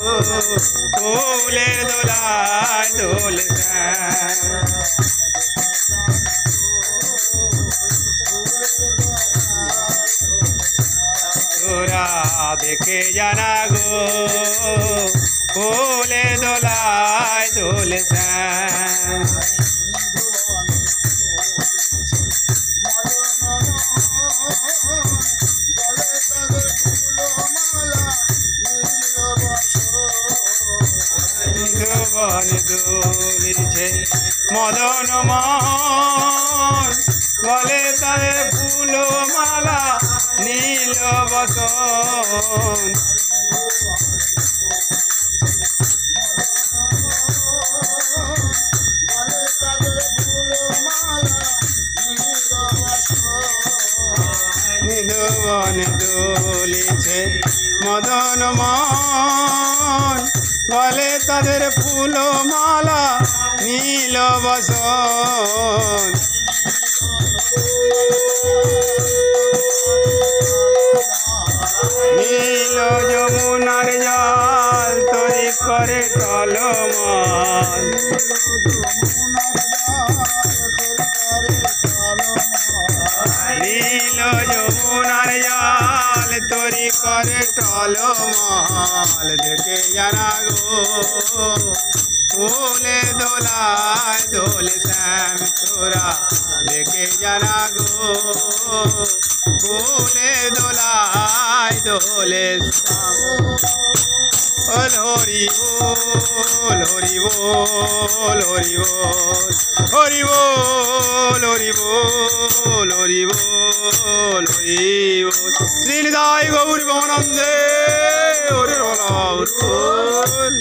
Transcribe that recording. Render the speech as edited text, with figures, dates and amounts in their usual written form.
ফুলের দোলায় দোল শ্যাম তোরা দেখে জানা গো ফুলের দোলায় দোল শ্যাম ভুবন দুলিছে মদন মোহন গলে তাদের ফুল মালা নীল বসন ভুবন দুলিছে মদন মোহন গলে তাদের ফুল মালা নীল বসন নীল যমুনার জল তরি করে টলমল নীল যমুনার জল তরি করে টলমল দেখে জানা গো ফুলে দোলায় দোল শ্যাম তোরা দেখে জানা গো ফুলে দোলায় দোলে শ্যাম হরি বল হরি বল হরি বল হরি বল হরি বল হরি বল হরি বল শ্রী নিতাই গৌর ভবানন্দে হরি বল